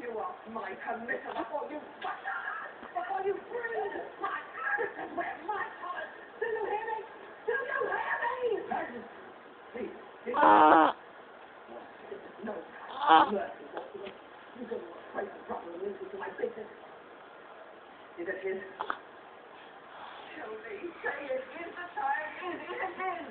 You are my permission before you breathe. This is where my heart. Do you hear me? Do you hear me? Please. No. Mercy. You don't want to play the problem into my business. Is it his? Tell me. Say it. Is the child? Is it his?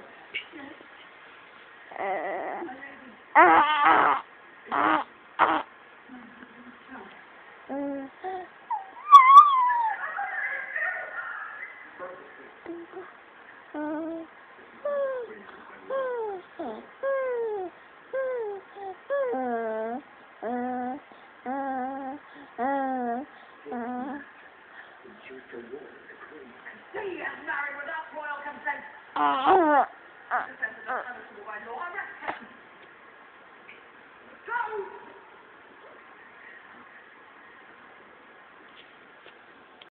He is married without royal consent.